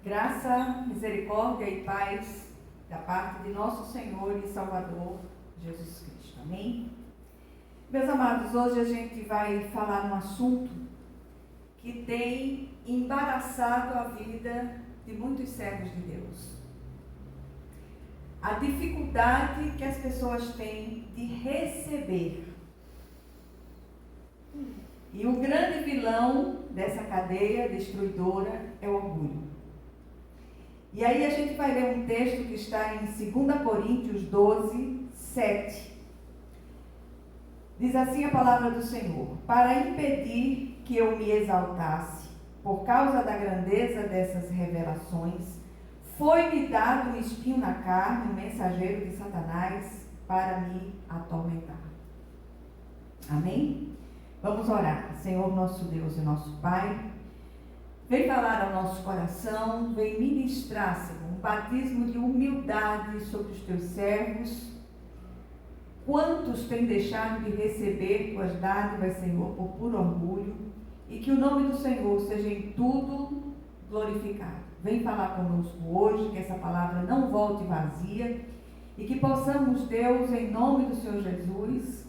Graça, misericórdia e paz da parte de nosso Senhor e Salvador Jesus Cristo. Amém? Meus amados, hoje a gente vai falar um assunto que tem embaraçado a vida de muitos servos de Deus. A dificuldade que as pessoas têm de receber. E o grande vilão dessa cadeia destruidora é o orgulho. E aí a gente vai ler um texto que está em 2 Coríntios 12, 7. Diz assim a palavra do Senhor: para impedir que eu me exaltasse, por causa da grandeza dessas revelações, foi-me dado um espinho na carne, um mensageiro de Satanás, para me atormentar. Amém? Vamos orar. Senhor, nosso Deus e nosso Pai, vem falar ao nosso coração, vem ministrar, Senhor, um batismo de humildade sobre os teus servos. Quantos têm deixado de receber tuas dádivas, Senhor, por puro orgulho, e que o nome do Senhor seja em tudo glorificado. Vem falar conosco hoje, que essa palavra não volte vazia, e que possamos, Deus, em nome do Senhor Jesus,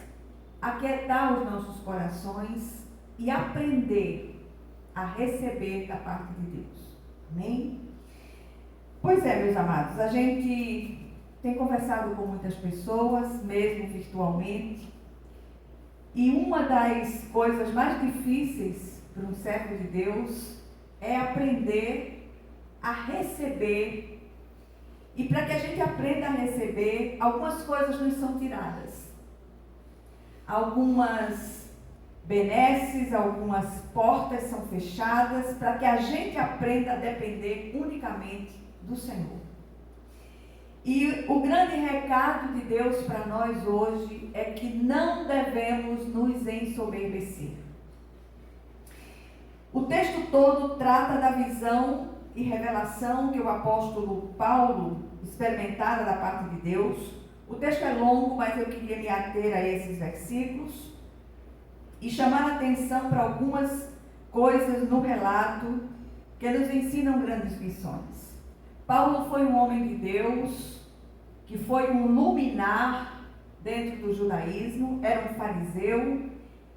aquietar os nossos corações e aprender a receber da parte de Deus. Amém? Pois é, meus amados, a gente tem conversado com muitas pessoas, mesmo virtualmente, e uma das coisas mais difíceis para um servo de Deus é aprender a receber. E para que a gente aprenda a receber, algumas coisas nos são tiradas. Algumas benesses, algumas portas são fechadas para que a gente aprenda a depender unicamente do Senhor. E o grande recado de Deus para nós hoje é que não devemos nos ensoberbecer. O texto todo trata da visão e revelação que o apóstolo Paulo experimentara da parte de Deus. O texto é longo, mas eu queria me ater a esses versículos e chamar a atenção para algumas coisas no relato que nos ensinam grandes lições. Paulo foi um homem de Deus, que foi um luminar dentro do judaísmo, era um fariseu,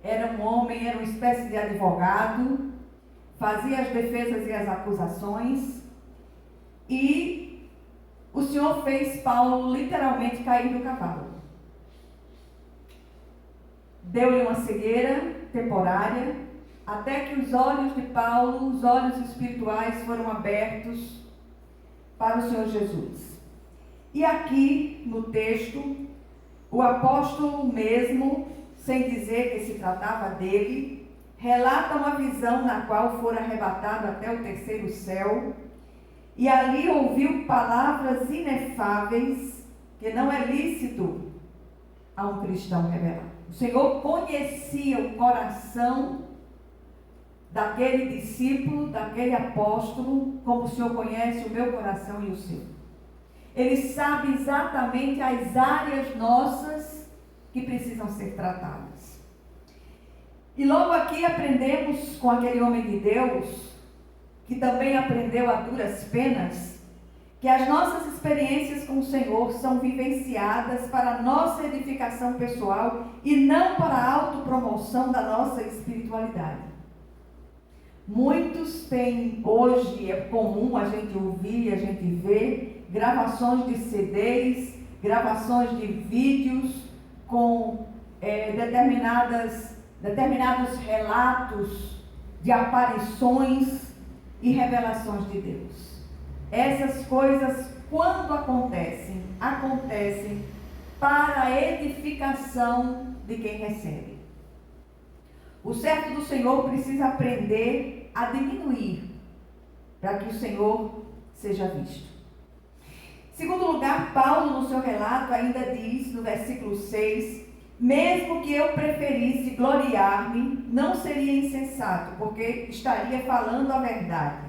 era um homem, era uma espécie de advogado, fazia as defesas e as acusações, e o Senhor fez Paulo literalmente cair do cavalo. Deu-lhe uma cegueira temporária, até que os olhos de Paulo, os olhos espirituais, foram abertos para o Senhor Jesus. E aqui no texto, o apóstolo mesmo, sem dizer que se tratava dele, relata uma visão na qual fora arrebatado até o terceiro céu, e ali ouviu palavras inefáveis que não é lícito a um cristão revelar. O Senhor conhecia o coração daquele discípulo, daquele apóstolo, como o Senhor conhece o meu coração e o seu. Ele sabe exatamente as áreas nossas que precisam ser tratadas. E logo aqui aprendemos com aquele homem de Deus, que também aprendeu a duras penas, que as nossas experiências com o Senhor são vivenciadas para a nossa edificação pessoal e não para a autopromoção da nossa espiritualidade. Muitos têm, hoje é comum a gente ouvir, a gente ver gravações de CDs, gravações de vídeos com determinados relatos de aparições e revelações de Deus. Essas coisas, quando acontecem, acontecem para a edificação de quem recebe. O servo do Senhor precisa aprender a diminuir para que o Senhor seja visto. Em segundo lugar, Paulo, no seu relato, ainda diz, no versículo 6, mesmo que eu preferisse gloriar-me, não seria insensato, porque estaria falando a verdade.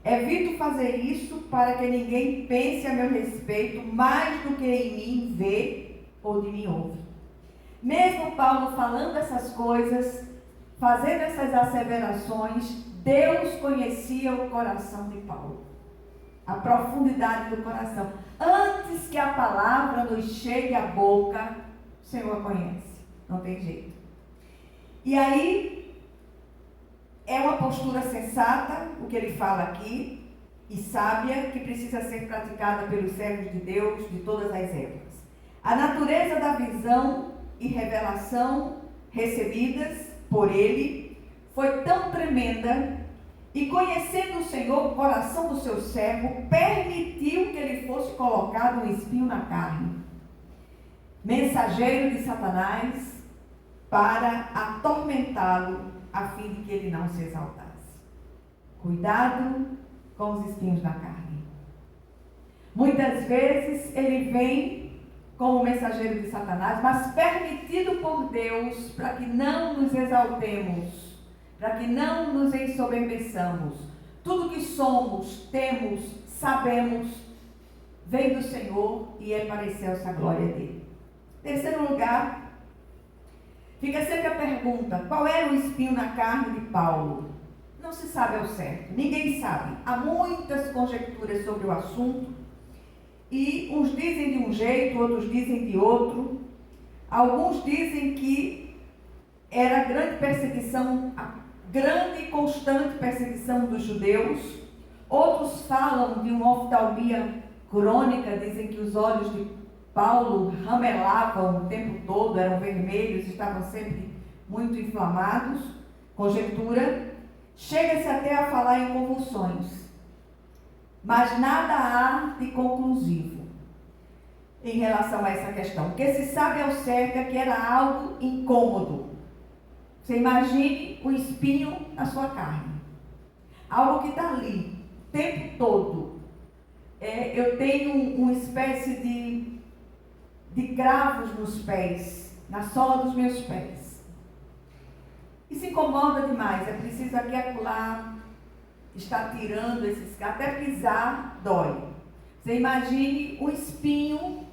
Evito fazer isso para que ninguém pense a meu respeito mais do que em mim vê ou de mim ouve. Mesmo Paulo falando essas coisas, fazendo essas asseverações, Deus conhecia o coração de Paulo. a profundidade do coração. Antes que a palavra nos chegue à boca, o Senhor a conhece. Não tem jeito. E aí, é uma postura sensata, o que ele fala aqui, e sábia, que precisa ser praticada pelos servos de Deus de todas as épocas. A natureza da visão e revelação recebidas por ele foi tão tremenda, e conhecendo o Senhor, o coração do seu servo permitiu que ele fosse colocado um espinho na carne, mensageiro de Satanás, para atormentá-lo, a fim de que ele não se exaltasse. Cuidado com os espinhos na carne. Muitas vezes ele vem como mensageiro de Satanás, mas permitido por Deus para que não nos exaltemos, para que não nos ensoberbeçamos. Tudo que somos, temos, sabemos, vem do Senhor e é para a excelsa glória dele. Terceiro lugar, fica sempre a pergunta: qual era o espinho na carne de Paulo? Não se sabe ao certo, ninguém sabe. Há muitas conjecturas sobre o assunto, e uns dizem de um jeito, outros dizem de outro. Alguns dizem que era grande perseguição, a grande e constante perseguição dos judeus. Outros falam de uma oftalmia crônica, dizem que os olhos de Paulo ramelavam o tempo todo, eram vermelhos, estavam sempre muito inflamados. Conjectura. Chega-se até a falar em convulsões, mas nada há de conclusivo em relação a essa questão. O que se sabe ao certo é que era algo incômodo. Você imagine o espinho na sua carne, algo que está ali o tempo todo. Eu tenho uma espécie de cravos nos pés, na sola dos meus pés. Isso incomoda demais, é preciso aqui e acolá estar tirando esses cravos, até pisar dói. Você imagine um espinho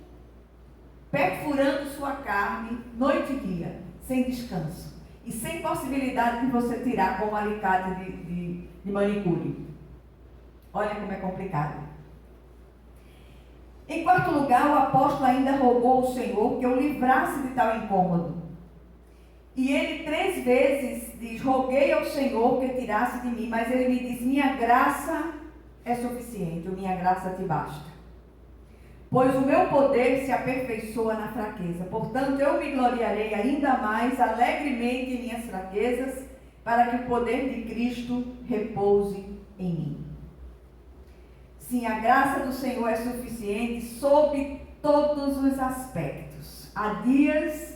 perfurando sua carne noite e dia, sem descanso, e sem possibilidade de você tirar com um alicate de manicure. Olha como é complicado. Em quarto lugar, o apóstolo ainda rogou ao Senhor que o livrasse de tal incômodo. E ele 3 vezes diz: roguei ao Senhor que tirasse de mim, mas ele me diz: minha graça é suficiente, ou minha graça te basta. Pois o meu poder se aperfeiçoa na fraqueza. Portanto, eu me gloriarei ainda mais alegremente em minhas fraquezas, para que o poder de Cristo repouse em mim. Sim, a graça do Senhor é suficiente sob todos os aspectos. Há dias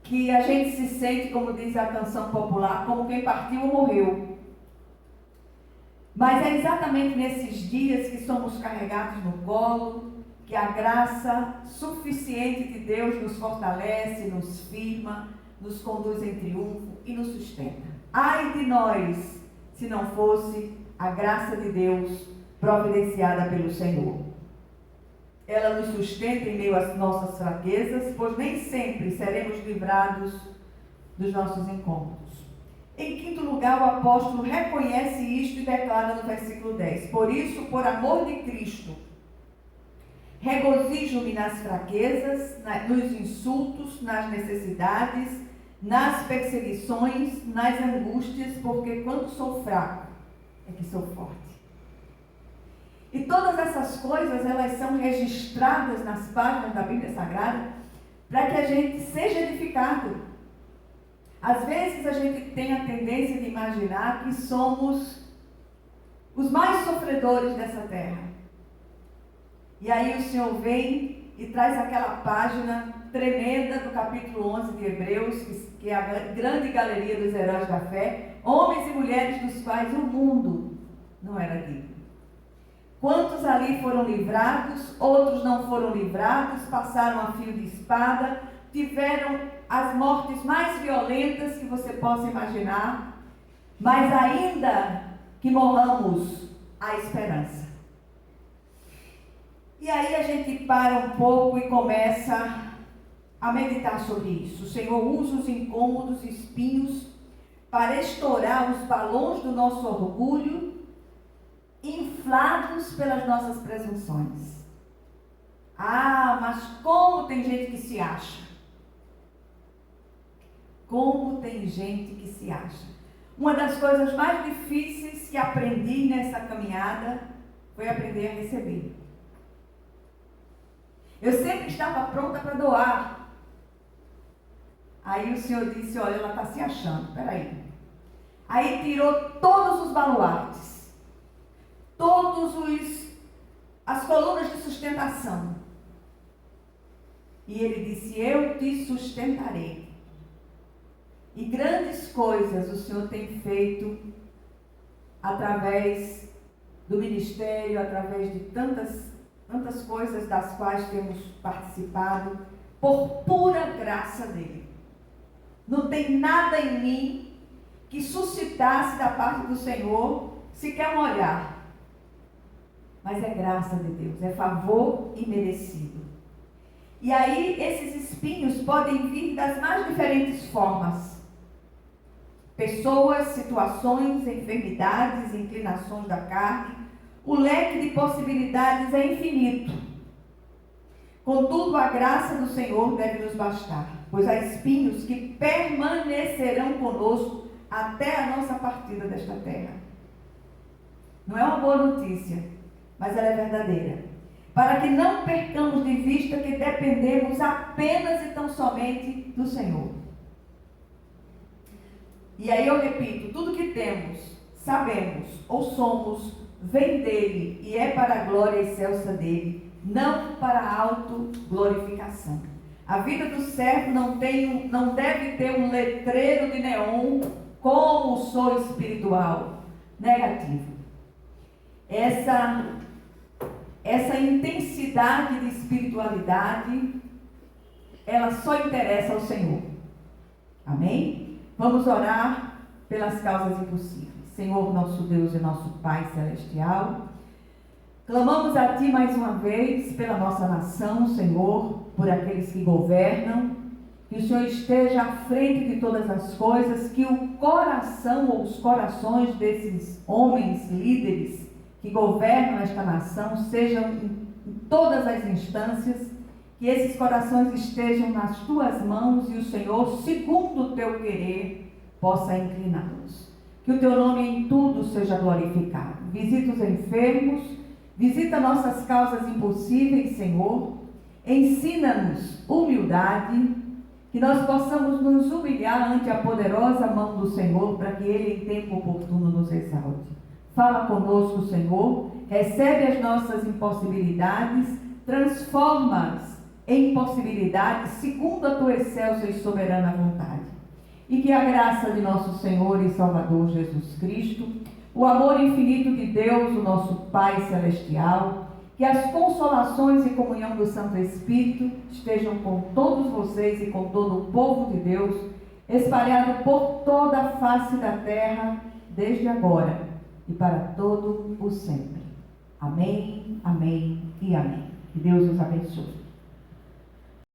que a gente se sente, como diz a canção popular, como quem partiu ou morreu. Mas é exatamente nesses dias que somos carregados no colo, que a graça suficiente de Deus nos fortalece, nos firma, nos conduz em triunfo e nos sustenta. Ai de nós, se não fosse a graça de Deus providenciada pelo Senhor. Ela nos sustenta em meio às nossas fraquezas, pois nem sempre seremos livrados dos nossos incômodos. Em quinto lugar, o apóstolo reconhece isto e declara no versículo 10: por isso, por amor de Cristo, regozijo-me nas fraquezas, nos insultos, nas necessidades, nas perseguições, nas angústias, porque quando sou fraco, é que sou forte. E todas essas coisas, elas são registradas nas páginas da Bíblia Sagrada para que a gente seja edificado. Às vezes a gente tem a tendência de imaginar que somos os mais sofredores dessa terra. E aí o Senhor vem e traz aquela página tremenda do capítulo 11 de Hebreus, que é a grande galeria dos heróis da fé, homens e mulheres dos quais o mundo não era digno. Quantos ali foram livrados, outros não foram livrados, passaram a fio de espada, tiveram as mortes mais violentas que você possa imaginar, mas ainda que morramos, há esperança. E aí a gente para um pouco e começa a meditar sobre isso. O Senhor usa os incômodos espinhos para estourar os balões do nosso orgulho, inflados pelas nossas presunções. Ah, mas como tem gente que se acha? Como tem gente que se acha? Uma das coisas mais difíceis que aprendi nessa caminhada foi aprender a receber. Eu sempre estava pronta para doar. Aí o Senhor disse, olha, ela está se achando, peraí. Aí tirou todos os baluartes, as colunas de sustentação. E Ele disse, eu te sustentarei. E grandes coisas o Senhor tem feito através do ministério, através de tantas coisas das quais temos participado, por pura graça dEle. Não tem nada em mim que suscitasse da parte do Senhor sequer um olhar. Mas é graça de Deus, é favor imerecido. E aí esses espinhos podem vir das mais diferentes formas. Pessoas, situações, enfermidades, inclinações da carne. O leque de possibilidades é infinito. Contudo, a graça do Senhor deve nos bastar, pois há espinhos que permanecerão conosco até a nossa partida desta terra. Não é uma boa notícia, mas ela é verdadeira. Para que não percamos de vista que dependemos apenas e tão somente do Senhor. E aí eu repito, tudo que temos, sabemos ou somos, vem dele e é para a glória excelsa dele, não para a autoglorificação. A vida do servo não deve ter um letreiro de neon, como sou espiritual. Negativo. Essa intensidade de espiritualidade, ela só interessa ao Senhor. Amém? Vamos orar pelas causas impossíveis. Senhor, nosso Deus e nosso Pai Celestial, clamamos a Ti mais uma vez pela nossa nação, Senhor, por aqueles que governam, que o Senhor esteja à frente de todas as coisas, que o coração ou os corações desses homens líderes que governam esta nação sejam em todas as instâncias, que esses corações estejam nas Tuas mãos e o Senhor, segundo o Teu querer, possa incliná-los. Que o Teu nome em tudo seja glorificado. Visita os enfermos, visita nossas causas impossíveis, Senhor. Ensina-nos humildade, que nós possamos nos humilhar ante a poderosa mão do Senhor, para que Ele em tempo oportuno nos exalte. Fala conosco, Senhor, recebe as nossas impossibilidades, transforma-as em possibilidades, segundo a Tua excelsa e soberana vontade. E que a graça de nosso Senhor e Salvador Jesus Cristo, o amor infinito de Deus, o nosso Pai Celestial, que as consolações e comunhão do Santo Espírito estejam com todos vocês e com todo o povo de Deus, espalhado por toda a face da terra, desde agora e para todo o sempre. Amém, amém e amém. Que Deus os abençoe.